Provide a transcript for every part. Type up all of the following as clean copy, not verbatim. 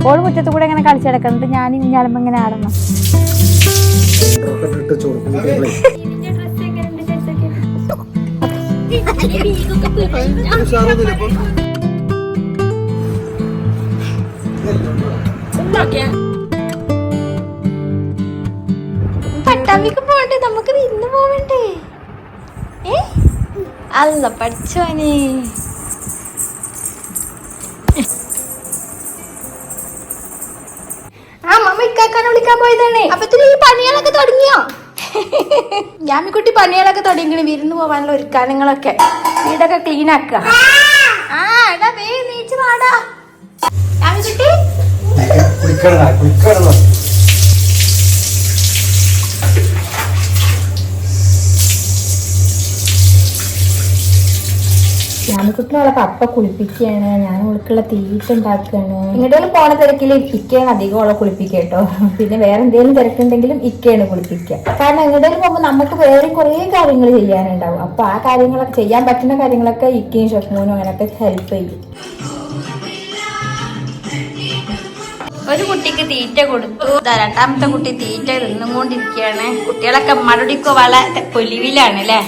ഓള് മുറ്റത്ത് കൂടെ ഇങ്ങനെ കളിച്ചടക്കുന്നുണ്ട്, ഞാൻ ഇഞ്ഞാലുമ്പോ ഇങ്ങനെ ആടണം. പട്ടാമ്പിക്ക് പോകണ്ടേ, നമുക്ക് ഇന്ന് പോവണ്ടേ? അല്ല പഠിച്ചോനെ. ആ മമ്മ ഇക്കാക്കാനെ വിളിക്കാൻ പോയതാണ്. അപ്പൊ ഈ പണികളൊക്കെ തുടങ്ങിയോ? ഞാമിക്കുട്ടി പണികളൊക്കെ തുടങ്ങിക്കണ്, വിരുന്ന് പോവാനുള്ള ഒരുക്കാനങ്ങളൊക്കെ, വീടൊക്കെ ക്ലീൻ ആക്കുക. ആ എടാ വേ നീച്ച് പാടാ ഞാമിക്കുട്ടി. ഞാമിക്കുട്ടിനെ പപ്പ കുളിപ്പിക്കുകയാണ്, ഞാൻ അവൾക്കുള്ള തീറ്റ ഉണ്ടാക്കുകയാണ്. എങ്ങോട്ടും പോണ തിരക്കിൽ ഇക്കയാണ് അധികം അവളെ കുളിപ്പിക്കുക കേട്ടോ. പിന്നെ വേറെ എന്തെങ്കിലും തിരക്കുണ്ടെങ്കിലും ഇക്കയാണ് കുളിപ്പിക്കുക. കാരണം എങ്ങോട്ടും പോകുമ്പോൾ നമുക്ക് വേറെ കുറേ കാര്യങ്ങൾ ചെയ്യാനുണ്ടാവും. അപ്പൊ ആ കാര്യങ്ങളൊക്കെ ചെയ്യാൻ പറ്റുന്ന കാര്യങ്ങളൊക്കെ ഇക്കയും ഷഫ്മൂനും അങ്ങനെയൊക്കെ ഹെൽപ്പ് ചെയ്യും. ഒരു കുട്ടിക്ക് തീറ്റ കൊടുത്തു, രണ്ടാമത്തെ കുട്ടി തീറ്റ തിന്നും കൊണ്ടിരിക്കുകയാണ്. കുട്ടികളൊക്കെ മറുടിക്കോ വളരെ പൊലിവിലാണ് അല്ലേ?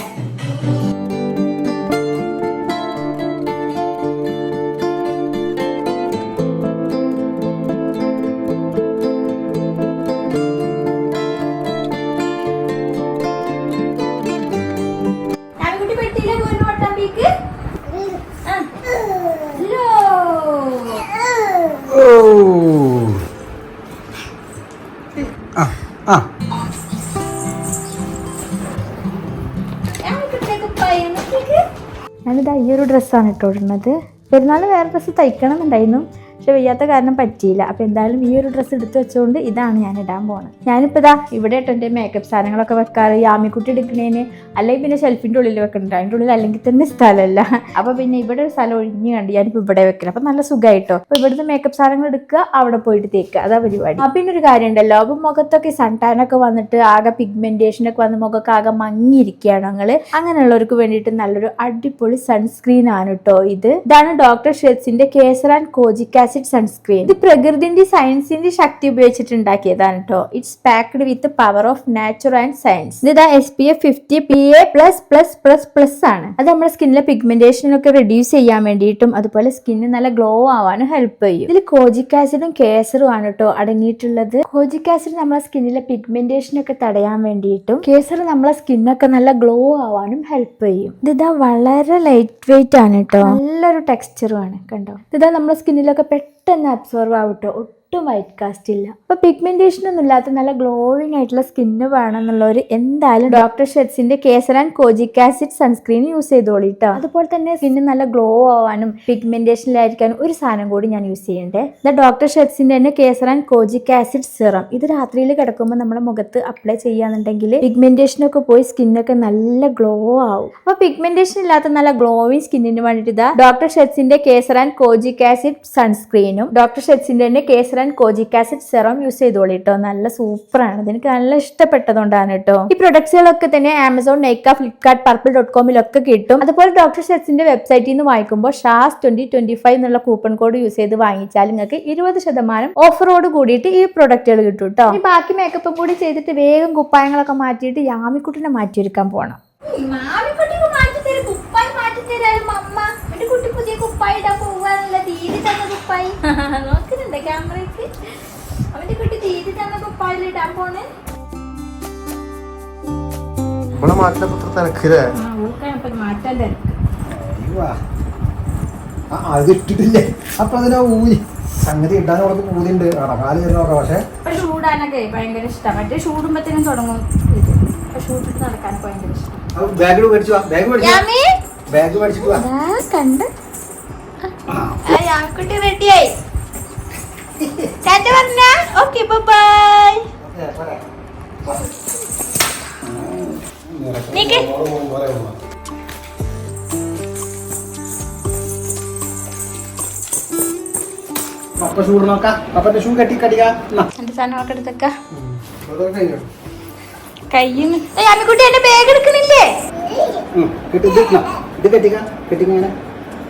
ഞാനിതാ ഈ ഒരു ഡ്രസ്സാണ് ഇട്ടോടുന്നത്. പെരുന്നാൾ വേറെ ഡ്രസ്സ് തയ്ക്കണം എന്നുണ്ടായിരുന്നു, പക്ഷെ വയ്യാത്ത കാരണം പറ്റിയില്ല. അപ്പോൾ എന്തായാലും ഈ ഒരു ഡ്രസ്സ് എടുത്ത് വെച്ചുകൊണ്ട് ഇതാണ് ഞാൻ ഇടാൻ പോകുന്നത്. ഞാനിപ്പോൾ ഇതാ ഇവിടെ ഇട്ട് എൻ്റെ മേക്കപ്പ് സാധനങ്ങളൊക്കെ വെക്കാറ് യാമിക്കുട്ടി എടുക്കുന്നതിന്, അല്ലെങ്കിൽ പിന്നെ ഷെൽഫിൻ്റെ ഉള്ളിൽ വെക്കുന്നുണ്ട്. അതിൻ്റെ ഉള്ളിൽ അല്ലെങ്കിൽ തന്നെ സ്ഥലമല്ല. അപ്പോൾ പിന്നെ ഇവിടെ ഒരു സ്ഥലം ഒഴിഞ്ഞ് കണ്ട് ഞാനിപ്പോൾ ഇവിടെ വെക്കണം. അപ്പോൾ നല്ല സുഖമായിട്ടോ. അപ്പോൾ ഇവിടുന്ന് മേക്കപ്പ് സാധനങ്ങൾ എടുക്കുക, അവിടെ പോയിട്ട് തേക്കുക, അതാ പരിപാടി. പിന്നെ ഒരു കാര്യം ഉണ്ടല്ലോ, അപ്പോൾ മുഖത്തൊക്കെ സൺടാനൊക്കെ വന്നിട്ട് ആകെ പിഗ്മെന്റേഷനൊക്കെ വന്ന് മുഖമൊക്കെ ആകെ മങ്ങിയിരിക്കുകയാണ് നിങ്ങൾ. അങ്ങനെയുള്ളവർക്ക് വേണ്ടിയിട്ട് നല്ലൊരു അടിപൊളി സൺസ്ക്രീൻ ആണ് കേട്ടോ ഇത്. ഇതാണ് ഡോക്ടർ ഷെറ്റ്സിന്റെ kesar and kojic acid sunscreen. ഇത് പ്രകൃതിന്റെ സയൻസിന്റെ ശക്തി ഉപയോഗിച്ചിട്ട് ഉണ്ടാക്കിയതാണ് കേട്ടോ. It's packed with power of nature and science. ഇത് SPF 50 PA++++ ആണ്. അത് നമ്മുടെ സ്കിന്നിലെ പിഗ്മെന്റേഷനൊക്കെ റെഡ്യൂസ് ചെയ്യാൻ വേണ്ടിയിട്ടും അതുപോലെ സ്കിന്നിന് നല്ല ഗ്ലോ ആവാനും ഹെൽപ്പ് ചെയ്യും. ഇതിൽ കോജിക് ആസിഡും കേസറും ആണ് കേട്ടോ അടങ്ങിയിട്ടുള്ളത്. കോജിക് ആസിഡ് നമ്മളെ സ്കിന്നിലെ പിഗ്മെന്റേഷനൊക്കെ തടയാൻ വേണ്ടിയിട്ടും കേസർ നമ്മളെ സ്കിന്നൊക്കെ നല്ല ഗ്ലോ ആവാനും ഹെൽപ്പ് ചെയ്യും. ഇതാ വളരെ ലൈറ്റ് വെയിറ്റ് ആണ് കേട്ടോ, നല്ലൊരു ടെക്സ്ചറും ആണ് കണ്ടോ. ഇതാ നമ്മുടെ സ്കിന്നിലൊക്കെ പെട്ടെന്ന് അബ്സോർവ് ആവട്ടോ, ഒട്ടും വൈറ്റ് കാസ്റ്റ് ഇല്ല. അപ്പൊ പിഗ്മെന്റേഷൻ ഒന്നും ഇല്ലാത്ത നല്ല ഗ്ലോയിങ് ആയിട്ടുള്ള സ്കിന്ന് വേണമെന്നുള്ളവർ എന്തായാലും ഡോക്ടർ ഷെറ്റ്സിന്റെ kesar and kojic acid sunscreen use ചെയ്തോളിട്ടോ. അതുപോലെ തന്നെ സ്കിന്ന് നല്ല ഗ്ലോ ആവാനും പിഗ്മെന്റേഷനിലായിരിക്കാനും ഒരു സാധനം കൂടി ഞാൻ യൂസ് ചെയ്യണ്ടേ. ഇത് ഡോക്ടർ ഷെറ്റ്സിന്റെ തന്നെ kesar and kojic acid serum. ഇത് രാത്രിയിൽ കിടക്കുമ്പോൾ നമ്മുടെ മുഖത്ത് അപ്ലൈ ചെയ്യാന്നുണ്ടെങ്കിൽ പിഗ്മെന്റേഷനൊക്കെ പോയി സ്കിന്നൊക്കെ നല്ല ഗ്ലോ ആവും. അപ്പൊ പിഗ്മെന്റേഷൻ ഇല്ലാത്ത നല്ല ഗ്ലോയിങ് സ്കിന്നിന് വേണ്ടിയിട്ട് ഇതാ ഡോക്ടർ ഷെറ്റ്സിന്റെ കേസർ ആൻഡ് കോജിക് ആസിഡ് സൺസ്ക്രീനും ഡോക്ടർ ഷെറ്റ്സിന്റെ തന്നെ kesar and kojic acid serum use ചെയ്തോളി കേട്ടോ. നല്ല സൂപ്പറാണ്, എനിക്ക് നല്ല ഇഷ്ടപ്പെട്ടതുകൊണ്ടാണ് കേട്ടോ. ഈ പ്രൊഡക്ട്സുകളൊക്കെ തന്നെ ആമസോൺ, നൈക്ക, ഫ്ലിപ്കാർട്ട്, purple.com-ലൊക്കെ കിട്ടും. അതുപോലെ ഡോക്ടർ ഷെറ്റ്സിന്റെ വെബ്സൈറ്റിൽ നിന്ന് വാങ്ങിക്കുമ്പോൾ ഷാസ് 2025 എന്നുള്ള കൂപ്പൺ കോഡ് യൂസ് ചെയ്ത് വാങ്ങിച്ചാൽ നിങ്ങൾക്ക് 20% ഓഫറോട് കൂടിയിട്ട് ഈ പ്രൊഡക്റ്റുകൾ കിട്ടും കേട്ടോ. ഈ ബാക്കി മേക്കപ്പും കൂടി ചെയ്തിട്ട് വേഗം കുപ്പായങ്ങളൊക്കെ മാറ്റിയിട്ട് യാമിക്കുട്ടിനെ മാറ്റിയെടുക്കാൻ പോകണം. നോക്കുന്നുണ്ട് ക്യാമറയ്ക്ക്, അവന്റെ കുട്ടി തീരെ തന്നെ കുപ്പായിലിടാൻ പോണ്. മാറ്റാൻ അതിട്ടിട്ടില്ലേ അപ്പൊ അതിനാ ഊരി സംഗതി ഇടാനോടൊക്കെ ഊതിണ്ട് കാല് വരുന്നോക്കെ. പക്ഷെ ഷൂടാനൊക്കെ ഭയങ്കര ഇഷ്ടം. മറ്റേ ഷൂടുമ്പത്തേനും തുടങ്ങും. ഷൂട്ടിട്ട് നടക്കാനൊക്കെ ഭയങ്കര ഇഷ്ടം. ബാഗ് മേടിച്ചു ബാഗ് മേടിച്ചിട്ട് കണ്ട് കുട്ടി റെഡിയായി. ടാറ്റ പറഞ്ഞ ഓക്കെ ബൈ. ഷൂ നോക്കാം. അപ്പന്റെ ഷൂ കെട്ടി കടിക്കാ എന്റെ സാധനങ്ങളൊക്കെ എടുത്തേക്ക കയ്യിന്ന്. അമ്മിക്കുട്ടി എന്റെ ബാഗ് എടുക്കണില്ലേ? ഇത് കെട്ടിക്കാ കെട്ടിങ്ങനെ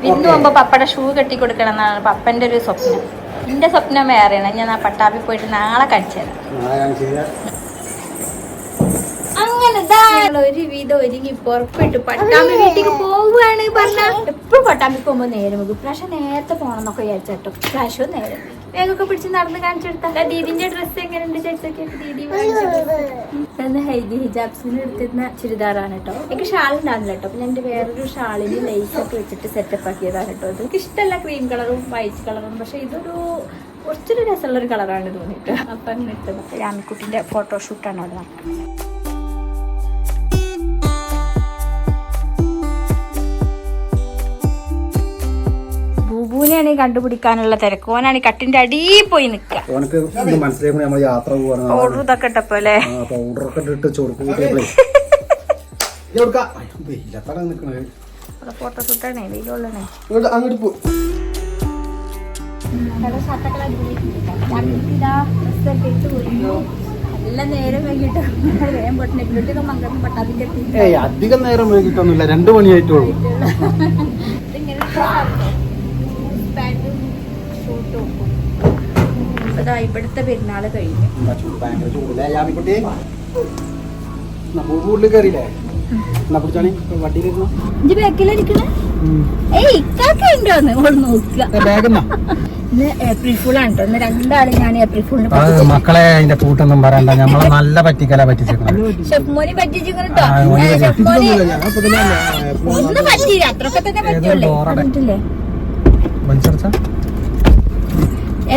ഇന്ന് പോകുമ്പോ പപ്പയുടെ ഷൂ കെട്ടി കൊടുക്കണം എന്നാണ് പപ്പന്റെ ഒരു സ്വപ്നം. എന്റെ സ്വപ്നം വേറെയാണ്. ഞാൻ ആ പട്ടാമ്പി പോയിട്ട് നാളെ കഴിച്ചത്. അങ്ങനെ ഒരു വീതം ഒരുങ്ങി പുറപ്പെട്ടു പട്ടാമ്പി വീട്ടിലേക്ക് പോവുകയാണ് പറഞ്ഞ. എപ്പോഴും പട്ടാമ്പി പോകുമ്പോ നേരം പോകും. പ്രാവശ്യം നേരത്തെ പോകണം എന്നൊക്കെ വിചാരിച്ചോ. പ്രാവശ്യവും നേരം വേഗമൊക്കെ പിടിച്ച് നടന്ന് കാണിച്ചെടുത്ത ദീദിന്റെ ഡ്രസ്സ് എങ്ങനെയുണ്ട് ചേച്ചൊക്കെ ദീദി ഹൈദി ഹിജാബ്സിന് എടുത്തിരുന്ന ചുരിദാറാണ് കേട്ടോ. എനിക്ക് ഷാൾ ഉണ്ടാവില്ല കേട്ടോ. പിന്നെ എന്റെ വേറൊരു ഷാളിന് ലൈസൊക്കെ വെച്ചിട്ട് സെറ്റപ്പ് ആക്കിയതാണ് കേട്ടോ. ഇത് എനിക്ക് ഇഷ്ടമല്ല ക്രീം കളറും വൈറ്റ് കളറും. പക്ഷെ ഇതൊരു കുറച്ചൊരു രസമുള്ളൊരു കളറാണ് തോന്നിയിട്ട്. അപ്പൊ അങ്ങനെ ഇട്ടത്. രാമിക്കുട്ടിന്റെ ഫോട്ടോഷൂട്ടാണ് അവിടെ നടക്കുന്നത്. ബൂബുവിനെയാണ് കണ്ടുപിടിക്കാനുള്ള തിരക്ക്. ഓനാണ് കട്ടിന്റെ അടിയിൽ പോയി നിൽക്കുക. പൗഡർ ഇതൊക്കെ ഇട്ടപ്പോ അല്ലേ? ഫോട്ടോഷൂട്ടാണേ വെയിലുള്ളണേ. എല്ലാം നേരം വൈകിട്ട് വേഗം പൊട്ടിട്ട് മംഗളം പട്ടാതിന്റെ അധികം നേരം വൈകിട്ടൊന്നുമില്ല, 2 മണിയായിട്ടുള്ളൂ. ഇവിടുത്തെ പെരുന്നാള് കഴിഞ്ഞു. ഏപ്രിൽ ഫുൾ ആണ് കേട്ടോ. 2 ആള് ഞാൻ ഏപ്രിൽ ഫുളിന് മക്കളെ അതിന്റെ കൂട്ടൊന്നും പറയണ്ട. നമ്മളെ നല്ല പറ്റിക്കല പറ്റിച്ചേക്കണം. ഷെഫ്മോനെ പറ്റിച്ചിട്ടോ. ഒന്നും പറ്റിയില്ല, അത്രയൊക്കെ തന്നെ പറ്റൂല്ലേ.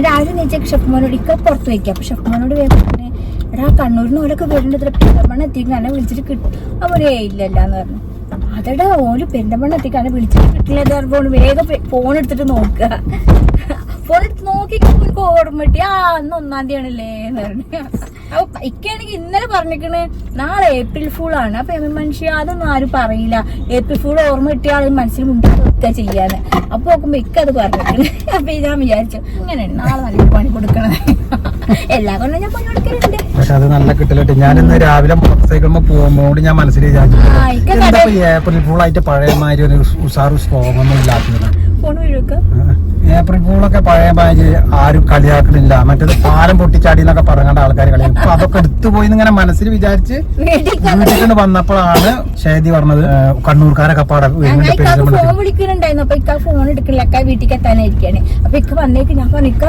രാവിലെ നീച്ചേക്ക് ഷെഫ്മോനോട് ഇക്ക പുറത്ത് വയ്ക്കാം. അപ്പൊ ഷെഫ്മോനോട് വേഗം തന്നെ എടാ കണ്ണൂരിന് ഓലൊക്കെ വരുന്നുണ്ട്, പെരുന്തമണ്ണ എത്തിക്കും എന്നെ വിളിച്ചിട്ട് കിട്ടും. അവരേ ഇല്ലല്ലാന്ന് പറഞ്ഞു. അതെടാ ഓല് പെരുന്തമണ്ണ എത്തിക്കാൻ വിളിച്ചിട്ട് കിട്ടില്ല പറഞ്ഞ വേഗം ഫോൺ എടുത്തിട്ട് നോക്കുക. ഫോൺ എടുത്ത് നോക്കി എനിക്ക് ഓർമ്മ കിട്ടി. അന്ന് 1-ാം തീയതി ആണല്ലേ എന്ന് പറഞ്ഞു. അപ്പൊ ഇക്കാണെങ്കിൽ ഇന്നലെ പറഞ്ഞിരിക്കണ് നാളെ ഏപ്രിൽ ഫുൾ ആണ്. അപ്പൊ മനുഷ്യ അതൊന്നും ആരും പറയില്ല. ഏപ്രിൽ ഫുൾ ഓർമ്മ കിട്ടിയ ആൾ മനസ്സിൽ മുണ്ടാതൊക്കെ ചെയ്യാന്. അപ്പൊ നോക്കുമ്പോ ഇക്ക അത് പറഞ്ഞിരിക്കണ്. അപ്പൊ ഞാൻ വിചാരിച്ചു ഇങ്ങനെയാണ് നാളെ നല്ല പണി കൊടുക്കണത്. എല്ലാ കൊല്ലം ഞാൻ പണി കൊടുക്കലുണ്ട്. പക്ഷെ അത് നല്ല കിട്ടലിട്ട്. ഞാനിന്ന് രാവിലെ മോട്ടോർസൈക്കിളുമ്പോ പോകുമ്പോട് ഞാൻ മനസ്സിൽ വിചാരിച്ചു ഏപ്രിൽ ഫുൾ ആയിട്ട് പഴയമാതിരി ഒരു ഉഷാറ് സ്ലോഗൊന്നും ഇല്ലാത്തത്. ഫോൺ വീഴൊക്കെ ഏപ്രിൽ ഫുള്ളൊക്കെ പഴയ മാതിരി ആരും കളിയാക്കണില്ല. മറ്റേത് പാലം പൊട്ടിച്ചാടി എന്നൊക്കെ പറഞ്ഞ ആൾക്കാർ കളിയാക്കും. ഇപ്പൊ അതൊക്കെ എടുത്തുപോയി ഇങ്ങനെ മനസ്സിൽ വിചാരിച്ച് വീട്ടിൽ വന്നപ്പോഴാണ് ഷേദി പറഞ്ഞത് കണ്ണൂർക്കാരൊക്കെ പാടെ ഫോൺ വിളിക്കുന്നുണ്ടായിരുന്നു. അപ്പൊ ഇക്ക ഫോൺ എടുക്കണില്ല, അക്ക വീട്ടിലേക്ക് എത്താനായിരിക്കാണ്. അപ്പൊ ഇക്ക വന്നേക്ക് ഞാൻ പറഞ്ഞിക്ക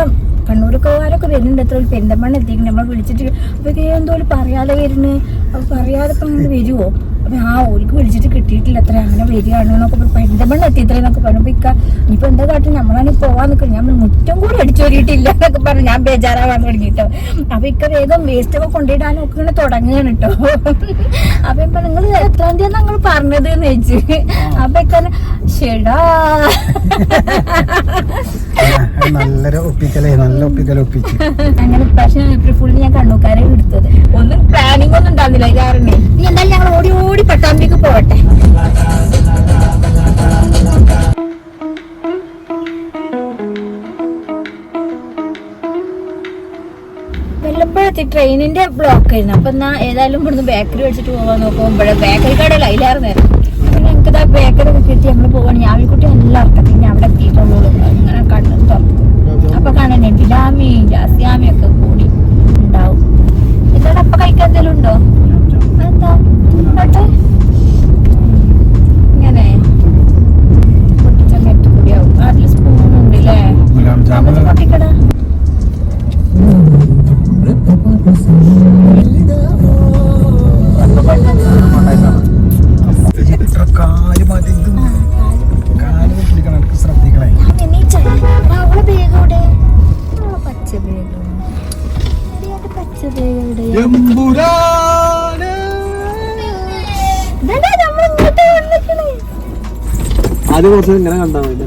കണ്ണൂർക്കാരൊക്കെ വരുന്നുണ്ട്, എത്ര പെരുന്തമണ്ണ എത്തിക്കണം നമ്മൾ വിളിച്ചിട്ട്. അപ്പൊ എന്തോലും പറയാതെ വരുന്നു. അപ്പൊ പറയാതെ ഇപ്പൊ അങ്ങനെ വരുവോ? അപ്പൊ ഓർക്ക് വിളിച്ചിട്ട് കിട്ടിയിട്ടില്ല, അത്ര അങ്ങനെ വരികയാണെന്നൊക്കെ പെരുന്തമണ്ണ എത്തിയത്രയെന്നൊക്കെ പറഞ്ഞു. അപ്പൊ ഇക്ക ഇനിയിപ്പോ എന്താ കാട്ടും നമ്മളാണ് പോവാൻ നിൽക്കുന്നത്. ഞാൻ മുറ്റം കൂടി അടിച്ചോരിയിട്ടില്ല എന്നൊക്കെ പറഞ്ഞു. ഞാൻ ബേജാറാവാൻ തുടങ്ങിട്ടോ. അപ്പൊ ഇക്ക വേഗം വേസ്റ്റ് ഒക്കെ കൊണ്ടിടാനും ഒക്കെ ഇങ്ങനെ തുടങ്ങുകയാണ് കേട്ടോ. അപ്പൊ ഇപ്പൊ നിങ്ങൾ എത്രാം തീയതി നിങ്ങൾ പറഞ്ഞത് എന്ന് ചോദിച്ചു. അപ്പൊ ഇക്ക ഷെടാ നല്ലൊരു ഒപ്പിക്കലേ, നല്ല ഒപ്പിച്ചു. അങ്ങനെ ഇപ്രാവശ്യം ഏപ്രിൽ ഫുള്ളിൽ ഞാൻ കണ്ണൂക്കാരെ എടുത്തത്. ഒന്നും പ്ലാനിങ് ഒന്നും ഉണ്ടാകുന്നില്ല. കാരണം ഇനി എന്തായാലും ഞങ്ങൾ ഓടി ഓടി പട്ടാമ്പിക്ക് പോകട്ടെ. വെള്ളപ്പഴത്തി ട്രെയിനിന്റെ ബ്ലോക്ക് ആയിരുന്നു. അപ്പൊ എന്നാ ഏതായാലും ഇവിടുന്ന് ബേക്കറി വെച്ചിട്ട് പോകാൻ നോക്കുമ്പോൾ ബേക്കറി കടയിൽ അതിലായിരുന്നു. പിന്നെ ഞങ്ങൾക്ക് ബേക്കറി ഒക്കെ കിട്ടി ഞങ്ങൾ പോകണം. ഞാവിക്കുട്ടി എല്ലാം ഇറക്കാം. പിന്നെ അവിടെ എത്തിയിട്ടുള്ളൂ. അങ്ങനെ കണ്ണു തുറക്കും. അപ്പൊ കാണാൻ ബിലാമിയും ജാസ്യാമിയും ഒക്കെ കൂടി ഉണ്ടാവും. ഇതോടെ അപ്പൊ കഴിക്കാൻ എന്തെങ്കിലും ഉണ്ടോ? എന്താ ഇങ്ങനെ പൊട്ടിച്ചെണ്ണ ഇട്ട് കൂടിയാവും. അതിൽ സ്പൂണുണ്ട് അല്ലേ? പൊട്ടിക്കട അത് കുറച്ച് ഇങ്ങനെ കണ്ടാ മതി.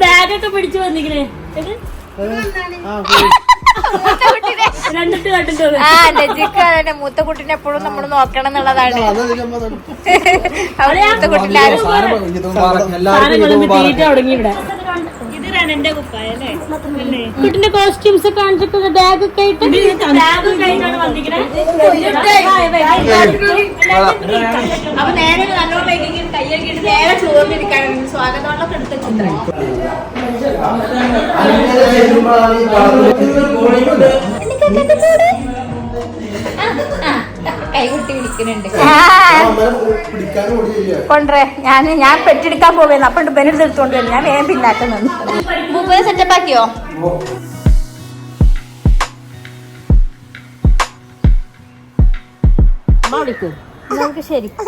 ബാഗൊക്കെ പിടിച്ചു വന്നിക്കണേ. മൂത്ത കുട്ടിനെ എപ്പോഴും നമ്മൾ നോക്കണം എന്നുള്ളതാണ്. മൂത്ത കുട്ടിനെ തുടങ്ങി ഇവിടെ. ഇത് കുട്ടിന്റെ കോസ്റ്റ്യൂംസ് കാണിച്ചിട്ട് ബാഗ് ഒക്കെ ആയിട്ട് അപ്പൊ നേരെ നല്ലോണം വൈകി കയ്യൊക്കെ നേരെ ചോറിനിരിക്കാനാണ് സ്വാഗതമൊക്കെ എടുത്ത ചിത്രം. കൈകുട്ടി വിളിക്കുന്നുണ്ട് കൊണ്ടേ ഞാൻ പെട്ടെടുക്കാൻ പോവുന്നു. അപ്പൊ ബെനെടുത്ത് എടുത്തോണ്ട് വരും. ഞാൻ വേഗം പിന്നാക്കുന്നത്. മൂപ്പരെ സെറ്റപ്പ് ആക്കിയോ? നമുക്ക് ശരിക്കും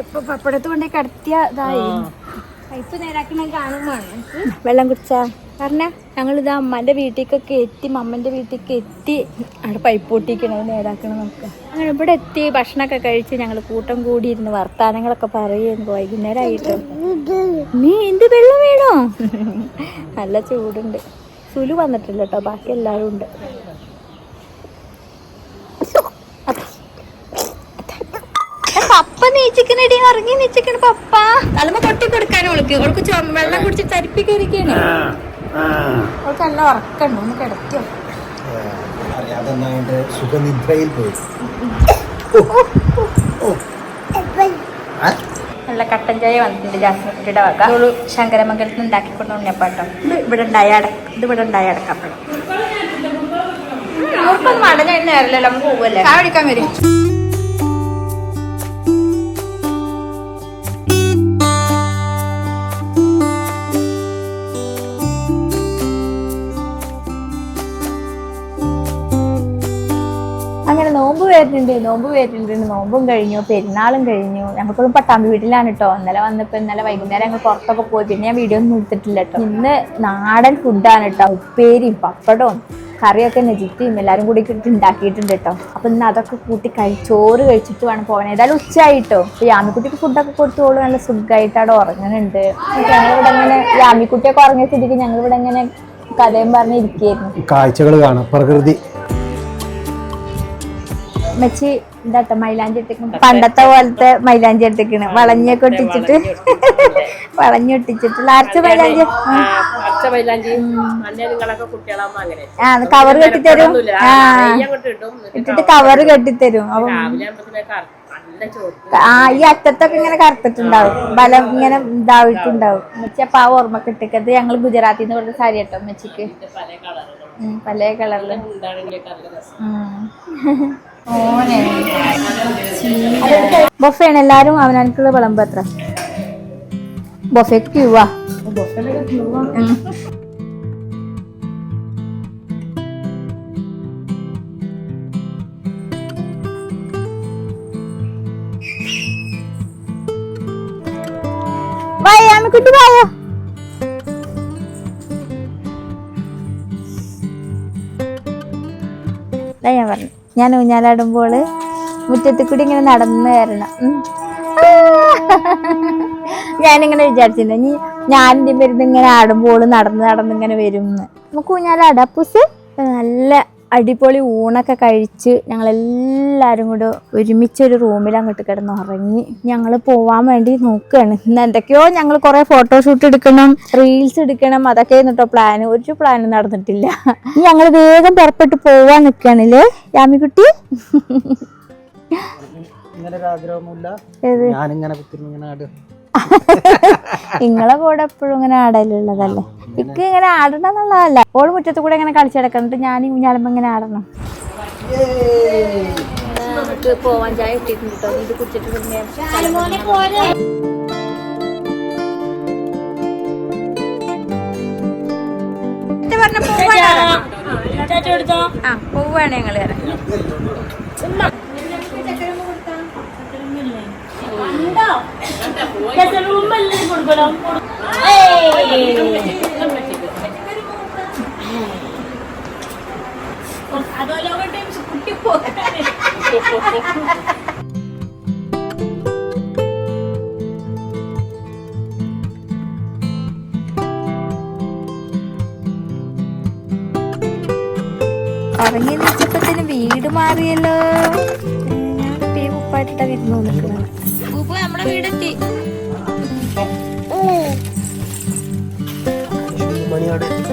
ഇപ്പൊ പപ്പടത്ത് കൊണ്ടേ കടത്തിയ ഇതായി പൈപ്പ് നേരാക്കണ കാണുമ്പോണ് വെള്ളം കുടിച്ചാ. കാരണം ഞങ്ങളിത് അമ്മന്റെ വീട്ടിലേക്കൊക്കെ എത്തി, അമ്മന്റെ വീട്ടിലേക്ക് എത്തി. അവിടെ പൈപ്പ് പൊട്ടിക്കണത് നേരാക്കണം നമുക്ക്. അങ്ങനെ ഇവിടെ എത്തി ഭക്ഷണമൊക്കെ കഴിച്ച് ഞങ്ങൾ കൂട്ടം കൂടി ഇരുന്ന് വർത്താനങ്ങളൊക്കെ പറയുന്നു. വൈകുന്നേരം ആയിട്ട് നീ എന്ത് വെള്ളം വേണോ? നല്ല ചൂടുണ്ട്. സുലു വന്നിട്ടില്ല കേട്ടോ, ബാക്കി എല്ലാവരും ഉണ്ട്. പപ്പ നീച്ചിക്കണടി, ഇറങ്ങി നീച്ചിക്കണ പപ്പ. തലമ കൊട്ടി കൊടുക്കാനും അവൾക്ക് വെള്ളം കുടിച്ച് തരിപ്പിക്കായിരിക്കാണ്. അവൾക്ക് നല്ല ഉറക്കണ്ട്. ഒന്ന് കിടത്തിയോ? നല്ല കട്ടൻ ചായ വന്നിട്ടുണ്ട് ജാസ്മിന്റെ വക. ശങ്കരമംഗലത്ത് നിന്ന് ഉണ്ടാക്കിക്കൊണ്ട് ഉണ്ണിയപ്പാട്ടോ. ഇവിടെ ഉണ്ടായ അടക്കപ്പഴം. അവർക്കൊന്നും മടഞ്ഞ നേരല്ലോ, നമുക്ക് പോവല്ലേ ചായ കുടിക്കാൻ വരും. അങ്ങനെ നോമ്പ് വരുന്നുണ്ട്. നോമ്പും കഴിഞ്ഞു, പെരുന്നാളും കഴിഞ്ഞു. ഞങ്ങൾക്കൊന്നും പട്ടാമ്പി വീട്ടിലാണ് കേട്ടോ. ഇന്നലെ വൈകുന്നേരം ഞങ്ങൾ പുറത്തൊക്കെ പോയി. പിന്നെ ഞാൻ വീഡിയോ ഒന്നും എടുത്തിട്ടില്ല കേട്ടോ. ഇന്ന് നാടൻ ഫുഡാണ് കേട്ടോ. ഉപ്പേരിയും പപ്പടവും കറിയൊക്കെ നെജിറ്റിയും എല്ലാവരും കൂടി ഉണ്ടാക്കിയിട്ടുണ്ട് കേട്ടോ. അപ്പൊ ഇന്ന് അതൊക്കെ കൂട്ടി ചോറ് കഴിച്ചിട്ട് വേണം പോകാൻ. ഏതായാലും ഉച്ചയായിട്ടോ. അപ്പൊ യാമിക്കുട്ടിക്ക് ഫുഡൊക്കെ കൊടുത്തോളൂ. നല്ല സുഖമായിട്ട് അവിടെ ഉറങ്ങുന്നുണ്ട്. ഞങ്ങളിവിടെ ഇങ്ങനെ യാമിക്കുട്ടിയൊക്കെ ഉറങ്ങിയ സ്ഥിതിക്ക് ഞങ്ങളിവിടെ ഇങ്ങനെ കഥയും പറഞ്ഞിരിക്കുകയായിരുന്നു. കാഴ്ചകൾ കാണാം, പ്രകൃതി. മെച്ചി ഇതാട്ടോ മൈലാഞ്ചി ഇട്ടിക്കണം. പണ്ടത്തെ പോലത്തെ മൈലാഞ്ചി ഇട്ടിക്കണ്. വളഞ്ഞൊക്കെ ഒട്ടിച്ചിട്ട് ലാർച്ച മൈലാഞ്ചി കവർ കെട്ടിത്തരും. ഇട്ടിട്ട് കവറ് കെട്ടിത്തരും. അപ്പം ഈ അറ്റത്തൊക്കെ ഇങ്ങനെ കറുത്തിട്ടുണ്ടാവും, ബലം ഇങ്ങനെ ഇതായിട്ടുണ്ടാവും. മെച്ചി അപ്പൊ ആ ഓർമ്മ കിട്ടിക്കത് ഞങ്ങൾ ഗുജറാത്തിൽ നിന്ന് കൊടുത്ത സാരി കേട്ടോ മെച്ചിക്ക്. പല കളറില് ബൊഫയാണ്. എല്ലാരും അവനക്കുള്ള വിളമ്പ്. എത്ര ബൊഫയ്ക്ക് ക്യൂവാ. വായാമിക്കുട്ടി വായോ. ഞാൻ പറഞ്ഞു ഞാൻ ഊഞ്ഞാലാടുമ്പോൾ മുറ്റത്ത് കൂടി ഇങ്ങനെ നടന്നു വരണം. ഞാനിങ്ങനെ വിചാരിച്ചില്ല ഇനി ഞാനിൻ്റെ പേരുന്ന് ഇങ്ങനെ ആടുമ്പോൾ നടന്ന് ഇങ്ങനെ വരും. നമുക്ക് ഊഞ്ഞാലാടാ പൂസ്. നല്ല അടിപൊളി ഊണൊക്കെ കഴിച്ച് ഞങ്ങളെല്ലാവരും കൂടെ ഒരുമിച്ചൊരു റൂമിൽ അങ്ങോട്ട് കിടന്ന് ഉറങ്ങി. ഞങ്ങൾ പോവാൻ വേണ്ടി നോക്കുകയാണ്. ഇന്ന് എന്തൊക്കെയോ ഞങ്ങൾ കുറേ ഫോട്ടോഷൂട്ട് എടുക്കണം, റീൽസ് എടുക്കണം, അതൊക്കെ കേട്ടോ പ്ലാന്. ഒരു പ്ലാനും നടന്നിട്ടില്ല. ഞങ്ങൾ വേഗം പുറപ്പെട്ട് പോവാൻ നിൽക്കുകയാണല്ലേ യാമിക്കുട്ടി. നിങ്ങളെ കൂടെ എപ്പോഴും ഇങ്ങനെ ആടലുള്ളതല്ലേ. എനിക്ക് ഇങ്ങനെ ആടണം എന്നുള്ളതല്ല, ഓള് മുറ്റത്ത് കൂടെ ഇങ്ങനെ കളിച്ചടക്കണിട്ട് ഞാൻ ഊഞ്ഞാലുമ്പോ ഇങ്ങനെ ആടണം. പോവാൻ ചായ ഇട്ടിട്ടുണ്ട് കേട്ടോ. ഇത് കുടിച്ചിട്ട് പോവാണ് ഞങ്ങള്. ഇറങ്ങി നിൽച്ചപ്പത്തിന് വീട് മാറിയല്ലോ. ഞാൻ ഉപ്പായിട്ടാ വിരുന്ന് നിൽക്കുന്നത്. നമ്മുടെ വീടെത്തി. വീഡിയോയോട്